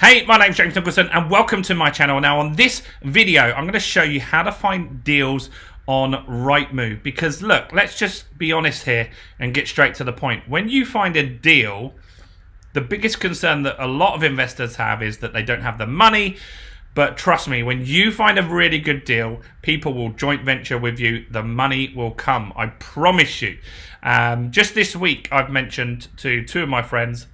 Hey, my name's James Nicholson and welcome to my channel. Now on this video, I'm going to show you how to find deals on Rightmove. Because look, let's just be honest here and get straight to the point. When you find a deal, the biggest concern that a lot of investors have is that they don't have the money. But trust me, when you find a really good deal, people will joint venture with you. The money will come, I promise you. Just this week, I've mentioned to two of my friends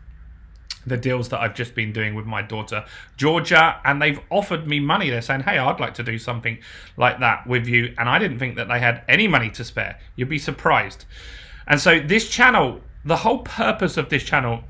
the deals that I've just been doing with my daughter Georgia, and they've offered me money. They're saying, hey, I'd like to do something like that with you, and I didn't think that they had any money to spare. You'd be surprised. And so this channel, the whole purpose of this channel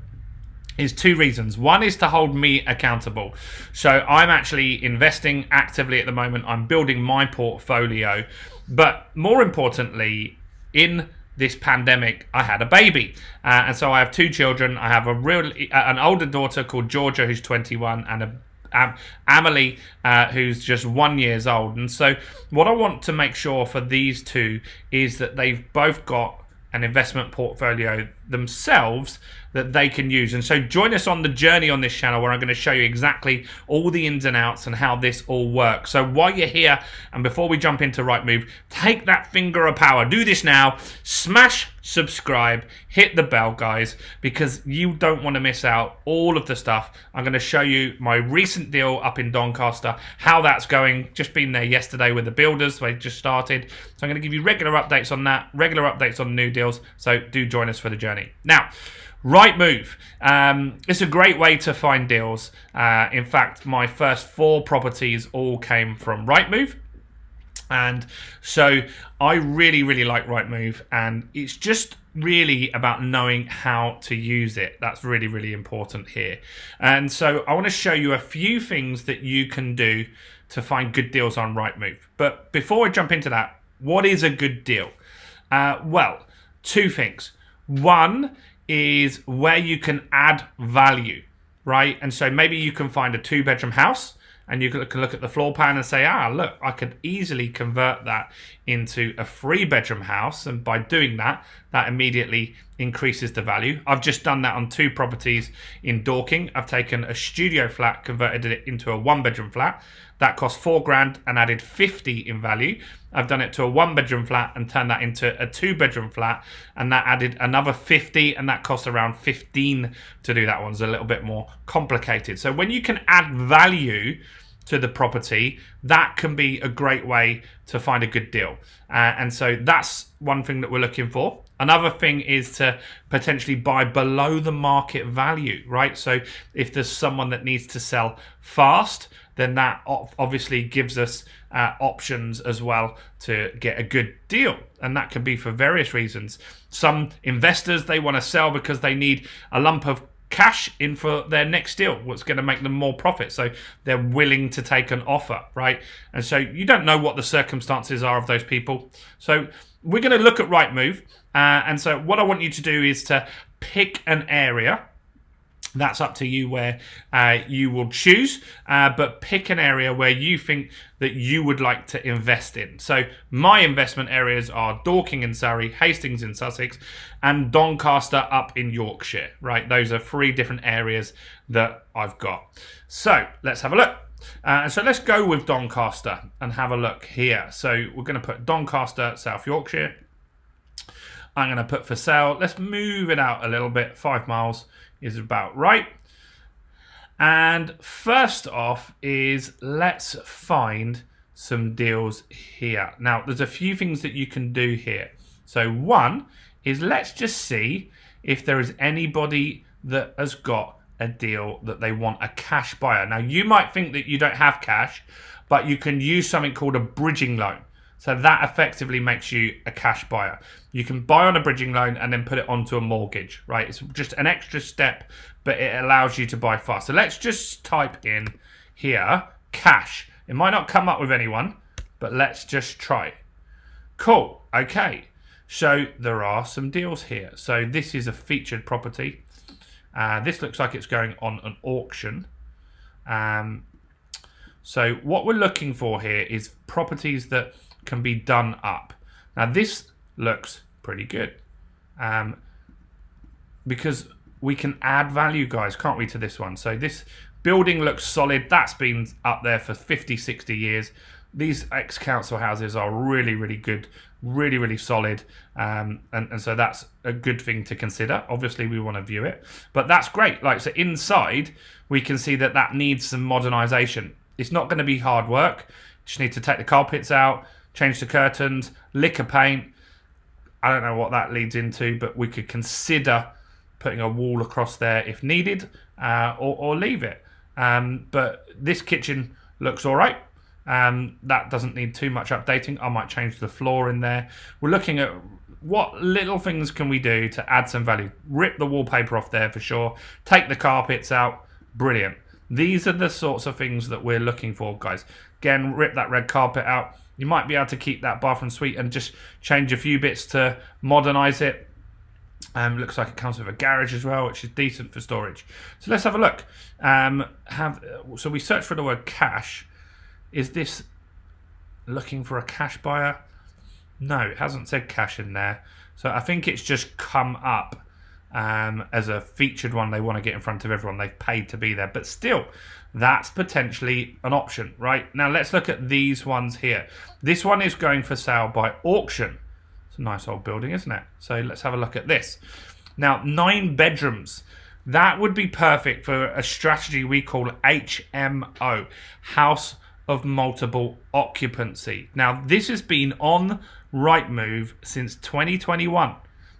is two reasons. One is to hold me accountable. So I'm actually investing actively at the moment. I'm building my portfolio, but more importantly, in this pandemic, I had a baby, and so I have two children. I have an older daughter called Georgia, who's 21, and Amelie, who's just 1 year old. And so what I want to make sure for these two is that they've both got an investment portfolio themselves that they can use. And so join us on the journey on this channel where I'm going to show you exactly all the ins and outs and how this all works. So while you're here and before we jump into Rightmove, take that finger of power. Do this now. Smash subscribe, hit the bell, guys, because you don't want to miss out all of the stuff. I'm going to show you my recent deal up in Doncaster, how that's going. Just been there yesterday with the builders. They just started. So I'm going to give you regular updates on that, regular updates on new deals. So do join us for the journey. Now, Rightmove. It's a great way to find deals. In fact, my first 4 properties all came from Rightmove. And so I really like Rightmove, and it's just really about knowing how to use it. That's really important here. And so I want to show you a few things that you can do to find good deals on Rightmove. But before I jump into that, what is a good deal? Well, 2 things. One is where you can add value, right? And so maybe you can find a 2-bedroom house and you can look at the floor plan and say, look, I could easily convert that into a 3-bedroom house. And by doing that, that immediately increases the value. I've just done that on 2 properties in Dorking. I've taken a studio flat, converted it into a 1-bedroom flat. That cost 4 grand and added 50 in value. I've done it to a 1-bedroom flat and turned that into a 2-bedroom flat, and that added another 50, and that cost around 15 to do. That one's a little bit more complicated. So when you can add value to the property, that can be a great way to find a good deal. And so that's one thing that we're looking for. Another thing is to potentially buy below the market value, right? So if there's someone that needs to sell fast, then that obviously gives us options as well to get a good deal. And that can be for various reasons. Some investors, they want to sell because they need a lump of cash in for their next deal, what's going to make them more profit. So they're willing to take an offer, right? And so you don't know what the circumstances are of those people. So we're going to look at Rightmove. And so what I want you to do is to pick an area. That's up to you where you will choose, but pick an area where you think that you would like to invest in. So my investment areas are Dorking in Surrey, Hastings in Sussex, and Doncaster up in Yorkshire, right? Those are 3 different areas that I've got. So let's have a look. So let's go with Doncaster and have a look here. So we're going to put Doncaster, South Yorkshire. I'm going to put for sale. Let's move it out a little bit. 5 miles is about right. And first off is let's find some deals here. Now, there's a few things that you can do here. So one is let's just see if there is anybody that has got a deal that they want a cash buyer. Now, you might think that you don't have cash, but you can use something called a bridging loan. So that effectively makes you a cash buyer. You can buy on a bridging loan and then put it onto a mortgage, right? It's just an extra step, but it allows you to buy fast. So let's just type in here, cash. It might not come up with anyone, but let's just try. Cool, okay. So there are some deals here. So this is a featured property. This looks like it's going on an auction. So what we're looking for here is properties that can be done up. Now this looks pretty good because we can add value, guys, can't we, to this one? So this Building looks solid. That's been up there for 50, 60 years. These ex-council houses are really, really good, really, really solid. And so that's a good thing to consider. Obviously, we want to view it. But that's great. Like, so inside, we can see that that needs some modernisation. It's not going to be hard work. Just need to take the carpets out, change the curtains, liquor paint. I don't know what that leads into, but we could consider putting a wall across there if needed, or leave it. But this kitchen looks all right. That doesn't need too much updating. I might change the floor in there. We're looking at what little things can we do to add some value. Rip the wallpaper off there for sure. Take the carpets out. Brilliant. These are the sorts of things that we're looking for, guys. Again, rip that red carpet out. You might be able to keep that bathroom suite and just change a few bits to modernise it. Looks like it comes with a garage as well, which is decent for storage. So let's have a look. So we search for the word cash. Is this looking for a cash buyer? No, it hasn't said cash in there. So I think it's just come up as a featured one they want to get in front of everyone. They've paid to be there. But still, that's potentially an option, right? Now let's look at these ones here. This one is going for sale by auction. It's a nice old building, isn't it? So let's have a look at this. Now, 9 bedrooms. That would be perfect for a strategy we call HMO, House of Multiple Occupancy. Now, this has been on Rightmove since 2021.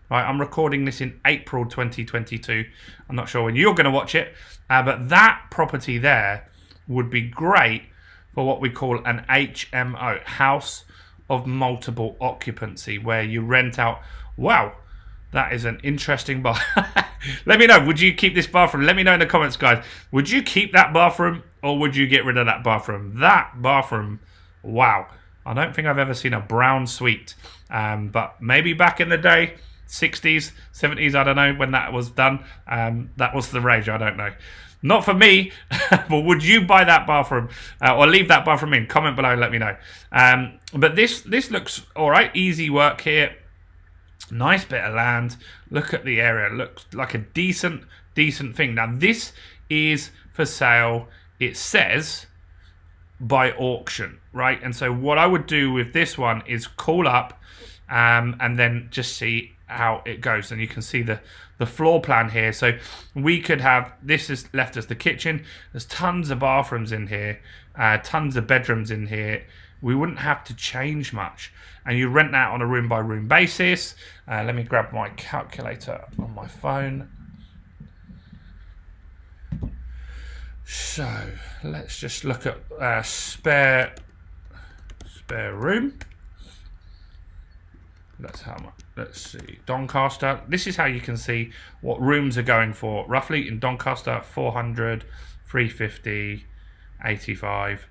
Right, I'm recording this in April 2022. I'm not sure when you're going to watch it, but that property there would be great for what we call an HMO, House of Multiple Occupancy, where you rent out. Wow, that is an interesting bar. Let me know, would you keep this bathroom? Let me know in the comments, guys. Would you keep that bathroom or would you get rid of that bathroom? That bathroom, wow. I don't think I've ever seen a brown suite, but maybe back in the day, 60s, 70s, I don't know when that was done. That was the rage, I don't know. Not for me, but would you buy that bathroom or leave that bathroom in? Comment below and let me know. But this looks all right. Easy work here. Nice bit of land. Look at the area. Looks like a decent thing. Now, this is for sale. It says by auction, right? And so what I would do with this one is call up and then just see how it goes. And you can see the floor plan here. So we could have, this is left as the kitchen. There's tons of bathrooms in here, tons of bedrooms in here. We wouldn't have to change much. And you rent that on a room by room basis. Let me grab my calculator on my phone. So let's just look at spare room. That's how much. Let's see. Doncaster. This is how you can see what rooms are going for roughly in Doncaster. 400, 350, 85.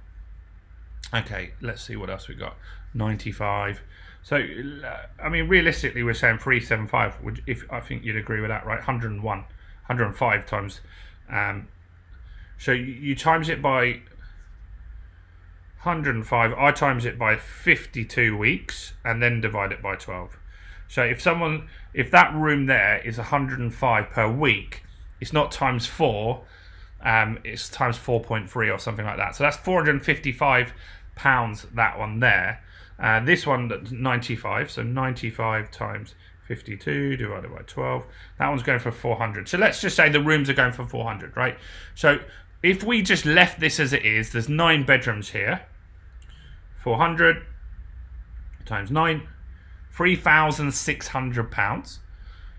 Okay, let's see what else we got. 95. So, I mean, realistically, we're saying 375. Which, if I think you'd agree with that, right? 101, 105 times. So you times it by 105. I times it by 52 weeks and then divide it by 12. So if that room there is 105 per week, it's not times 4. It's times 4.3 or something like that. So that's £455. That one there. This one 95. So 95 times 52 divided by 12. That one's going for 400. So let's just say the rooms are going for 400, right? So if we just left this as it is, there's 9 bedrooms here. 400 times 9, £3,600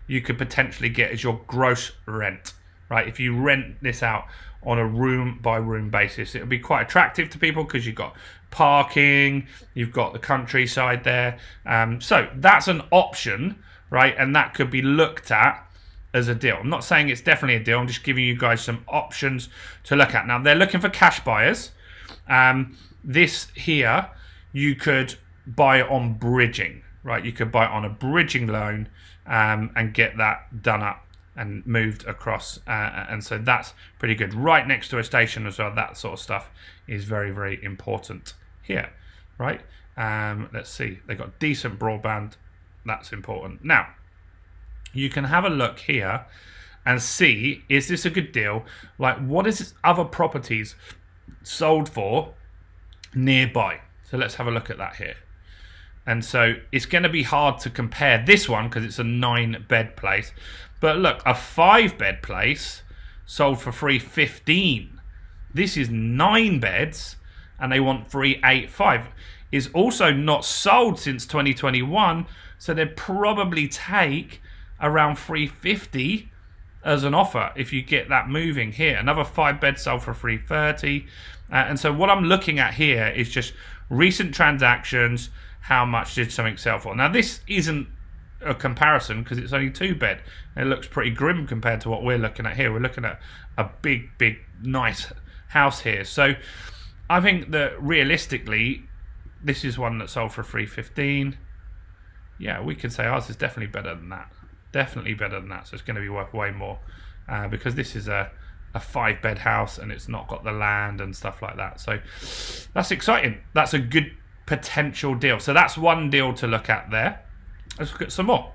you could potentially get as your gross rent, right? If you rent this out on a room by room basis, it'll be quite attractive to people because you've got parking, you've got the countryside there. So that's an option, right? And that could be looked at as a deal. I'm not saying it's definitely a deal. I'm just giving you guys some options to look at. Now, they're looking for cash buyers. This here, you could buy it on bridging, right? You could buy it on a bridging loan and get that done up and moved across. And so that's pretty good. Right next to a station as well. That sort of stuff is very, very important here, right? Let's see. They've got decent broadband. That's important. Now, you can have a look here and see, is this a good deal? Like, what is this other properties sold for nearby? So let's have a look at that here. And so it's going to be hard to compare this one because it's a 9-bed place. But look, a 5-bed place sold for 315. This is 9 beds and they want 385. Is also not sold since 2021, so they'd probably take around 350 as an offer if you get that moving here. Another 5-bed sold for 330. And so what I'm looking at here is just recent transactions. How much did something sell for? Now this isn't a comparison because it's only 2-bed. It looks pretty grim compared to what we're looking at here. We're looking at a big, nice house here. So I think that realistically, this is one that sold for 315. Yeah, we could say ours is definitely better than that. Definitely better than that. So it's going to be worth way more because this is a 5-bed house and it's not got the land and stuff like that. So that's exciting. That's a good potential deal. So that's one deal to look at there. Let's look at some more.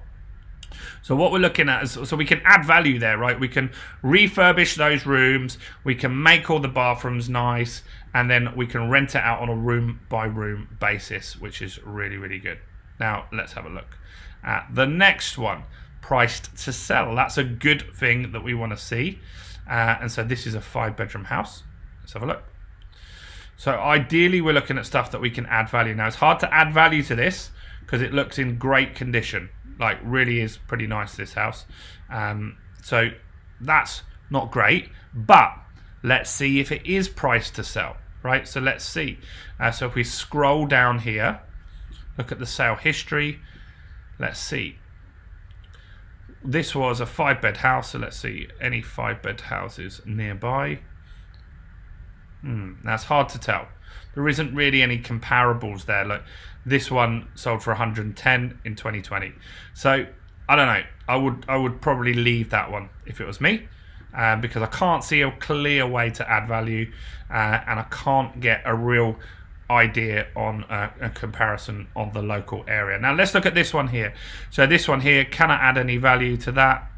So what we're looking at is, so we can add value there, right? We can refurbish those rooms, we can make all the bathrooms nice, and then we can rent it out on a room by room basis, which is really good. Now let's have a look at the next one, priced to sell. That's a good thing that we want to see. And so this is a 5-bedroom house. Let's have a look. So ideally we're looking at stuff that we can add value. Now it's hard to add value to this because it looks in great condition. Like really is pretty nice, this house. So that's not great, but let's see if it is priced to sell, right? So let's see. So if we scroll down here, look at the sale history. Let's see. This was a 5-bed house, so let's see any 5-bed houses nearby. That's hard to tell. There isn't really any comparables there. Like this one sold for 110 in 2020. So I don't know. I would probably leave that one if it was me, because I can't see a clear way to add value, and I can't get a real idea on a comparison on the local area. Now let's look at this one here. So this one here, can I add any value to that?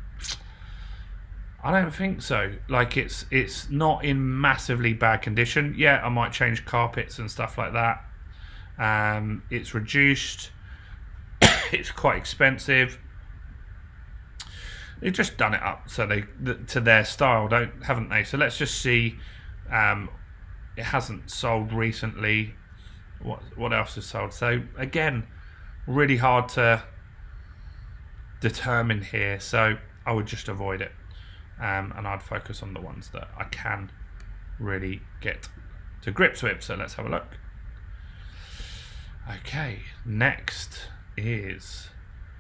I don't think so. Like it's not in massively bad condition. Yeah, I might change carpets and stuff like that. It's reduced. It's quite expensive. They've just done it up so they to their style, haven't they? So let's just see. It hasn't sold recently. What else is sold? So again, really hard to determine here. So I would just avoid it. And I'd focus on the ones that I can really get to grips with. So let's have a look. Okay, next is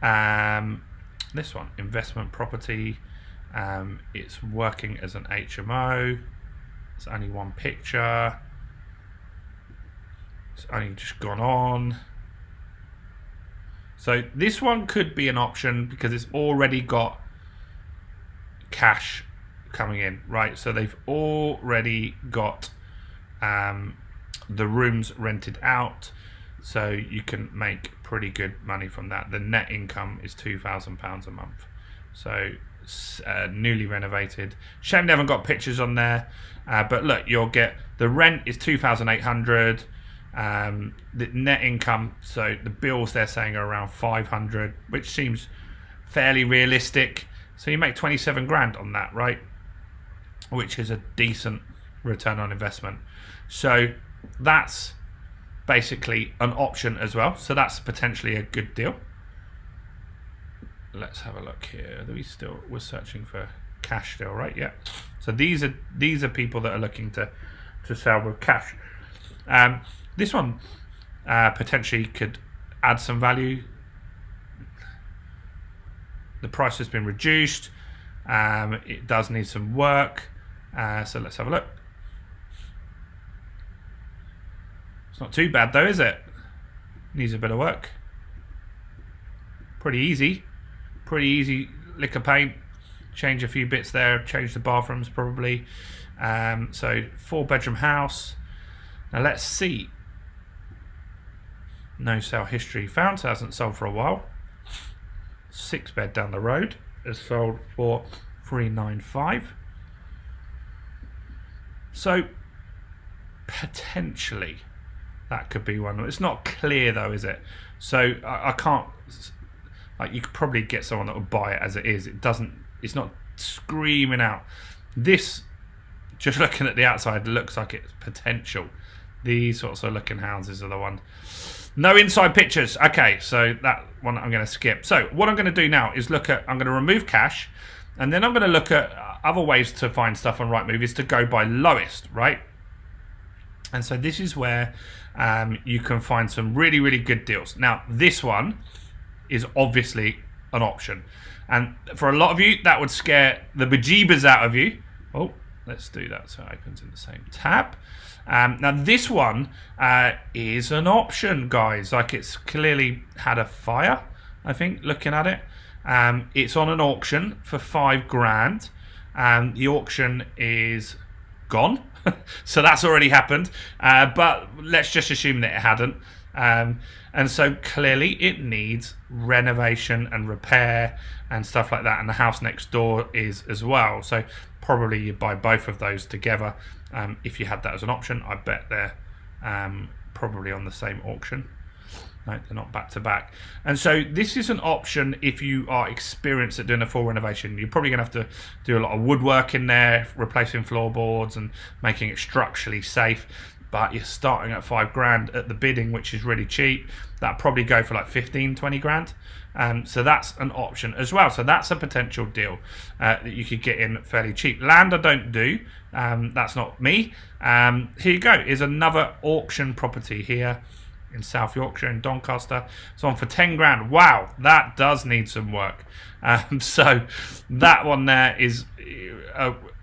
this one, investment property. It's working as an HMO. It's only one picture. It's only just gone on. So this one could be an option because it's already got cash coming in, right? So they've already got the rooms rented out, so you can make pretty good money from that. The net income is £2,000 a month. So newly renovated. Shame they haven't got pictures on there, but look, you'll get the rent is 2,800. The net income, so the bills they're saying are around 500, which seems fairly realistic. So you make 27 grand on that, right? Which is a decent return on investment. So that's basically an option as well. So that's potentially a good deal. Let's have a look here. We're searching for cash still, right? Yeah. So these are people that are looking to sell with cash. This one potentially could add some value. The price has been reduced. It does need some work. So let's have a look. It's not too bad though, is it? Needs a bit of work. Pretty easy. Pretty easy. Lick of paint. Change a few bits there. Change the bathrooms probably. So 4-bedroom house. Now let's see. No sale history found. So hasn't sold for a while. 6-bed down the road has sold for 395. So potentially that could be one. It's not clear though, is it? So I can't, like, you could probably get someone that would buy it as it is. It's not screaming out. This, just looking at the outside, looks like it's potential. These sorts of looking houses are the one. No inside pictures. Okay, so that one I'm going to skip. So what I'm going to do now is I'm going to remove cash, and then I'm going to look at other ways to find stuff on Rightmove is to go by lowest, right? And so this is where you can find some really, really good deals. Now, this one is obviously an option. And for a lot of you, that would scare the bejeebers out of you. Oh, let's do that so it opens in the same tab. Now, this one is an option, guys. Like, it's clearly had a fire, I think, looking at it. It's on an auction for $5,000. The auction is gone. So that's already happened. But let's just assume that it hadn't. And so clearly it needs renovation and repair and stuff like that. And the house next door is as well. So probably you buy both of those together. If you had that as an option, I bet they're probably on the same auction. No, they're not back to back. And so this is an option if you are experienced at doing a full renovation. You're probably going to have to do a lot of woodwork in there, replacing floorboards and making it structurally safe. But you're starting at $5,000 at the bidding, which is really cheap. That'd probably go for like 15, 20 grand. So that's an option as well. So that's a potential deal that you could get in fairly cheap. Land I don't do. That's not me. Here you go. Is another auction property here in South Yorkshire in Doncaster. It's on for 10 grand. Wow, that does need some work. So that one there is,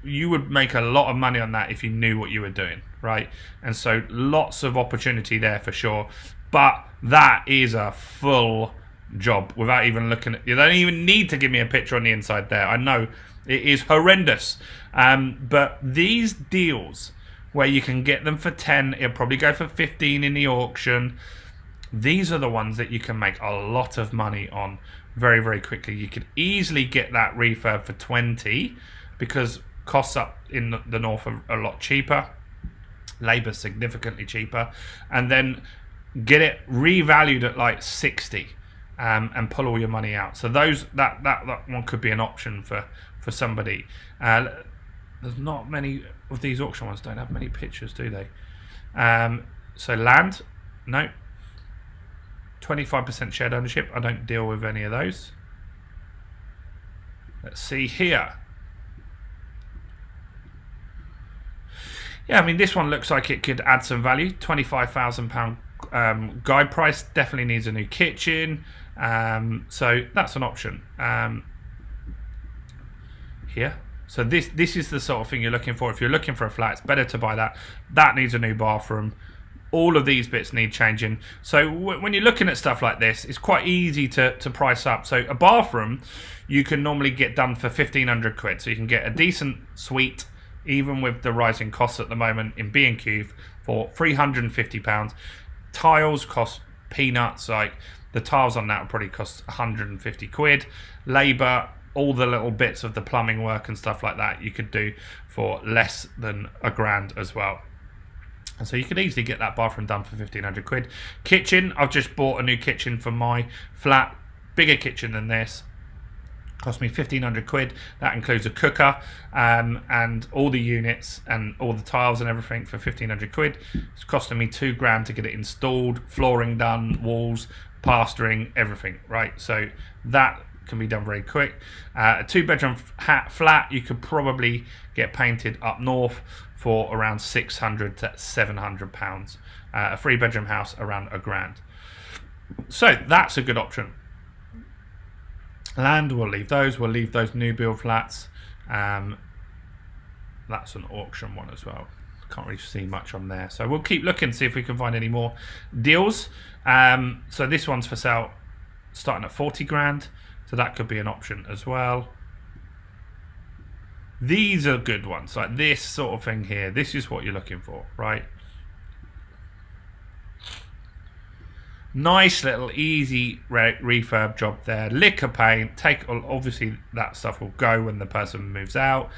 you would make a lot of money on that if you knew what you were doing, right? And so lots of opportunity there for sure. But that is a full job without even looking at, you don't even need to give me a picture on the inside there. I know it is horrendous. But these deals where you can get them for 10, it'll probably go for 15 in the auction. These are the ones that you can make a lot of money on very, very quickly. You could easily get that refurb for 20 because costs up in the north are a lot cheaper. Labour significantly cheaper. And then get it revalued at like 60 and pull all your money out. So that one could be an option for somebody. There's not many of these auction ones, don't have many pictures, do they? So land, no. 25% shared ownership, I don't deal with any of those. Let's see here. Yeah, I mean, this one looks like it could add some value. £25,000 guide price, definitely needs a new kitchen. So that's an option. Here. So this is the sort of thing you're looking for. If you're looking for a flat, it's better to buy that. That needs a new bathroom. All of these bits need changing. So when you're looking at stuff like this, it's quite easy to price up. So a bathroom, you can normally get done for 1,500 quid. So you can get a decent suite, even with the rising costs at the moment in B&Q, for £350. Tiles cost peanuts. Like the tiles on that will probably cost 150 quid. Labour, all the little bits of the plumbing work and stuff like that you could do for less than £1,000 as well. And so you could easily get that bathroom done for 1,500 quid. Kitchen, I've just bought a new kitchen for my flat. Bigger kitchen than this. Cost me 1,500 quid. That includes a cooker and all the units and all the tiles and everything for 1,500 quid. It's costing me £2,000 to get it installed, flooring done, walls, plastering, everything, right? So that can be done very quick. A 2-bedroom flat you could probably get painted up north for around £600 to £700. A 3-bedroom house around £1,000. So that's a good option. Land, we'll leave those. We'll leave those new build flats. That's an auction one as well. Can't really see much on there. So we'll keep looking, see if we can find any more deals. So this one's for sale starting at 40 grand. So that could be an option as well. These are good ones, like this sort of thing here. This is what you're looking for, right? Nice little easy refurb job there. Liquor paint, obviously that stuff will go when the person moves out.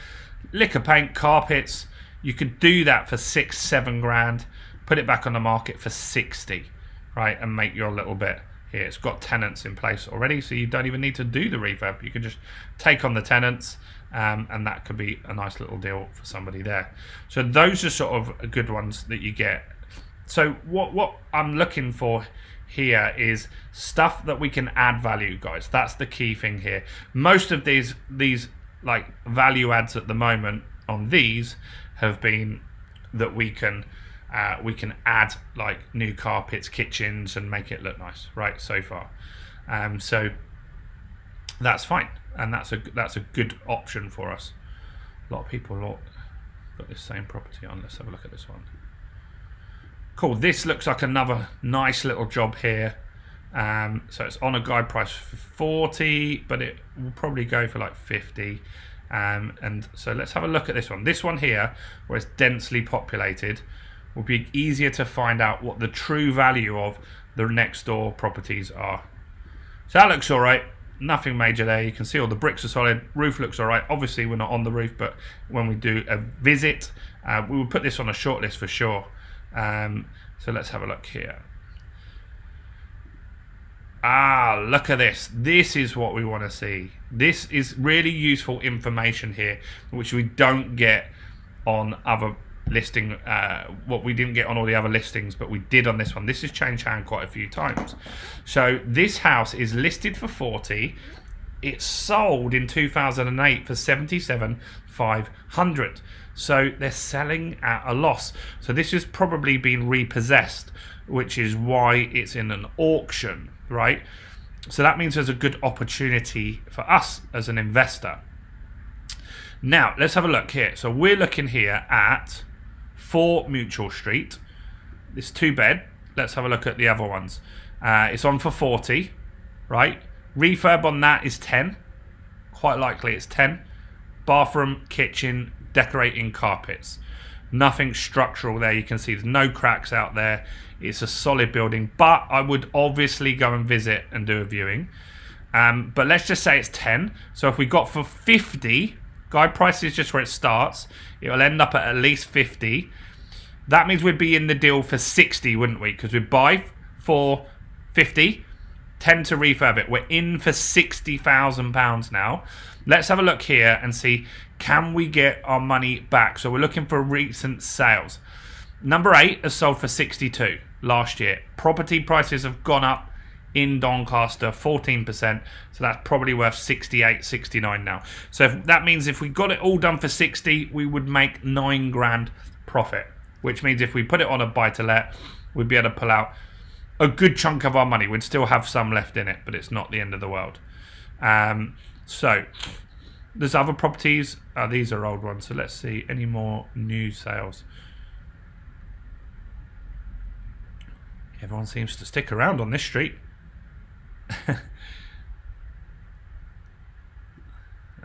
Liquor paint, carpets, you could do that for 6-7 grand, put it back on the market for 60, right, and make your little bit here. It's got tenants in place already, so you don't even need to do the refurb. You can just take on the tenants, and that could be a nice little deal for somebody there. So those are sort of good ones that you get. So what I'm looking for here is stuff that we can add value, guys. That's the key thing here. Most of these like value adds at the moment on these have been that we can add like new carpets, kitchens, and make it look nice, right? So far, so that's fine, and that's a good option for us. A lot of people got this same property on. Let's have a look at this one. Cool. This looks like another nice little job here. So it's on a guide price for 40, but it will probably go for like 50. And so let's have a look at this one. This one here, where it's densely populated, will be easier to find out what the true value of the next door properties are. So that looks all right. Nothing major there. You can see all the bricks are solid. Roof looks all right. Obviously, we're not on the roof, but when we do a visit, we will put this on a short list for sure. So let's have a look here. Look at this. This is what we want to see. This is really useful information here, which we don't get on other listing, what we didn't get on all the other listings, but we did on this one. This has changed hand quite a few times. So this house is listed for 40. It sold in 2008 for 77,500. So they're selling at a loss. So this has probably been repossessed, which is why it's in an auction, right? So that means there's a good opportunity for us as an investor. Now, let's have a look here. So we're looking here at 4 Mutual Street. This 2-bed. Let's have a look at the other ones. It's on for 40, right? Refurb on that is 10. Quite likely it's 10. Bathroom, kitchen, decorating, carpets. Nothing structural there. You can see there's no cracks out there. It's a solid building, but I would obviously go and visit and do a viewing. But let's just say it's 10. So if we got for 50, guide price is just where it starts. It will end up at least 50. That means we'd be in the deal for 60, wouldn't we? Because we'd buy for 50, 10 to refurb it. We're in for £60,000 now. Let's have a look here and see, can we get our money back? So we're looking for recent sales. Number 8 has sold for 62 last year. Property prices have gone up in Doncaster 14%, so that's probably worth 68, 69 now. So that means if we got it all done for 60, we would make 9 grand profit, which means if we put it on a buy to let, we'd be able to pull out a good chunk of our money. We'd still have some left in it, but it's not the end of the world. So there's other properties. These are old ones, so let's see any more new sales. Everyone seems to stick around on this street. Let's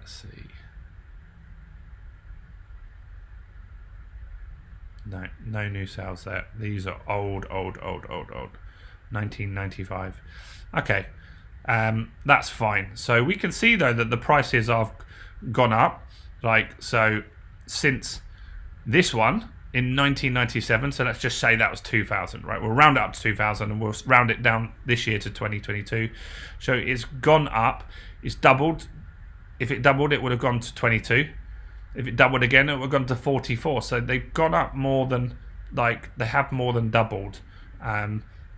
see. No new sales there. These are old. 1995. Okay. That's fine. So we can see though that the prices have gone up. Like, so since this one in 1997, so let's just say that was 2000, right? We'll round it up to 2000 and we'll round it down this year to 2022. So it's gone up, it's doubled. If it doubled, it would have gone to 22. If it doubled again, it would have gone to 44. So they've gone up more than, like, they have more than doubled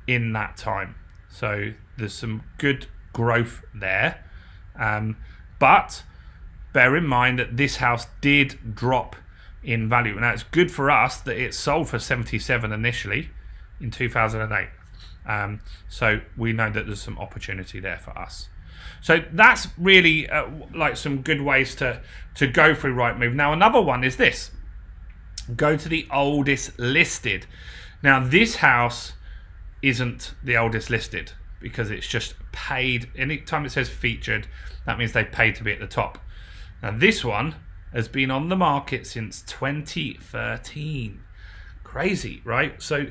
in that time. So there's some good growth there. But bear in mind that this house did drop in value. Now, it's good for us that it sold for 77 initially in 2008. So we know that there's some opportunity there for us. So that's really like some good ways to go through Rightmove. Now, another one is this. Go to the oldest listed. Now, this house isn't the oldest listed because it's just paid. Anytime it says featured, that means they paid to be at the top. Now, this one has been on the market since 2013. Crazy, right? So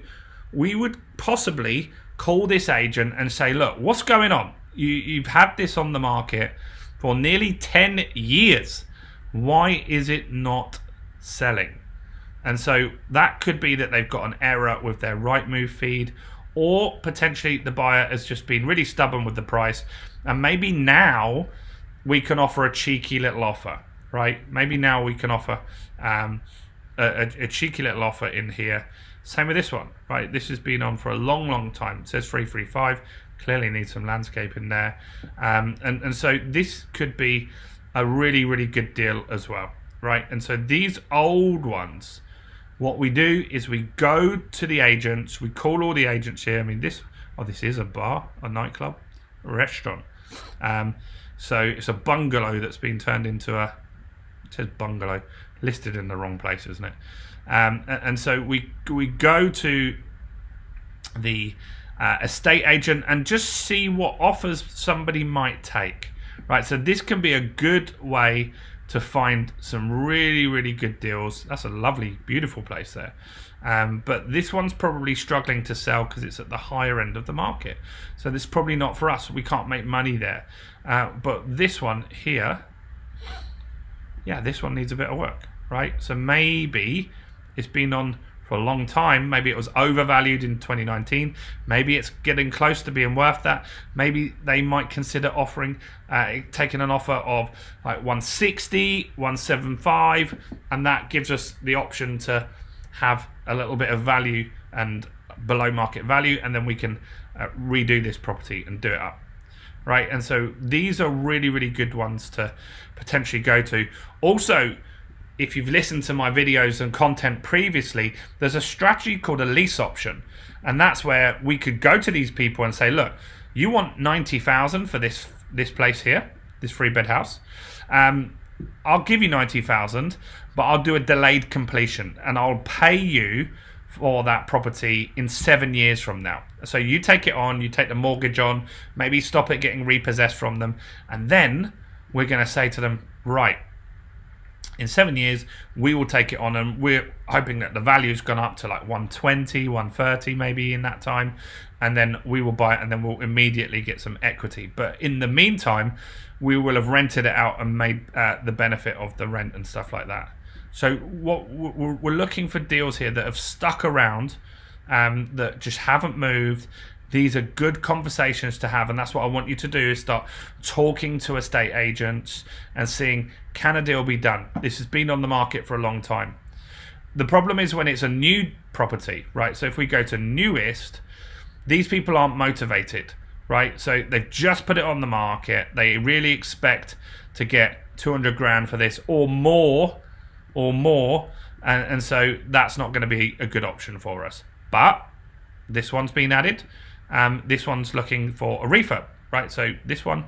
we would possibly call this agent and say, look, what's going on? You've had this on the market for nearly 10 years. Why is it not selling? And so that could be that they've got an error with their Rightmove feed, or potentially the buyer has just been really stubborn with the price, and maybe now we can offer a cheeky little offer, right? Maybe now we can offer a cheeky little offer in here. Same with this one, right? This has been on for a long time. It says 335, clearly needs some landscape in there. And so this could be a really good deal as well, right? And so these old ones, what we do is we go to the agents, we call all the agents here. I mean, this is a bar, a nightclub, a restaurant. So it's a bungalow that's been turned into it says bungalow, listed in the wrong place, isn't it? And so we go to the estate agent and just see what offers somebody might take, right? So this can be a good way to find some really good deals. That's a lovely, beautiful place there. But this one's probably struggling to sell because it's at the higher end of the market. So this is probably not for us. We can't make money there. But this one here, yeah, this one needs a bit of work, right? So maybe it's been on for a long time. Maybe it was overvalued in 2019. Maybe it's getting close to being worth that. Maybe they might consider offering, taking an offer of like 160, 175, and that gives us the option to have a little bit of value and below market value, and then we can redo this property and do it up, right? And so these are really good ones to potentially go to. Also, if you've listened to my videos and content previously, there's a strategy called a lease option, and that's where we could go to these people and say, look, you want 90,000 for this place here, this 3-bed house. I'll give you 90,000, but I'll do a delayed completion and I'll pay you for that property in 7 years from now. So you take it on, you take the mortgage on, maybe stop it getting repossessed from them, and then we're going to say to them, right, in 7 years we will take it on, and we're hoping that the value's gone up to like 120, 130 maybe in that time, and then we will buy it, and then we'll immediately get some equity. But in the meantime, we will have rented it out and made the benefit of the rent and stuff like that. So what we're looking for deals here that have stuck around, that just haven't moved. These are good conversations to have, and that's what I want you to do, is start talking to estate agents and seeing, can a deal be done? This has been on the market for a long time. The problem is when it's a new property, right? So if we go to newest, these people aren't motivated, right? So they've just put it on the market. They really expect to get 200 grand for this or more, and so that's not going to be a good option for us. But this one's been added. This one's looking for a refurb, right? So this one,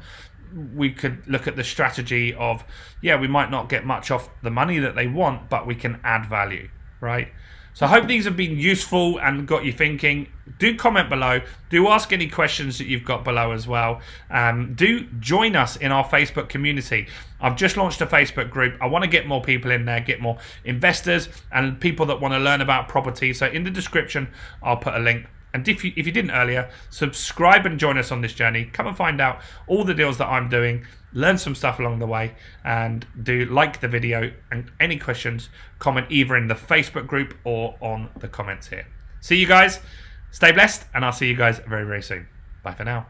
we could look at the strategy of, yeah, we might not get much off the money that they want, but we can add value, right? So I hope these have been useful and got you thinking. Do comment below. Do ask any questions that you've got below as well. Do join us in our Facebook community. I've just launched a Facebook group. I want to get more people in there, get more investors and people that want to learn about property. So in the description, I'll put a link. And if you didn't earlier, subscribe and join us on this journey. Come and find out all the deals that I'm doing, learn some stuff along the way, and do like the video. And any questions, comment either in the Facebook group or on the comments here. See you guys, stay blessed, and I'll see you guys very soon. Bye for now.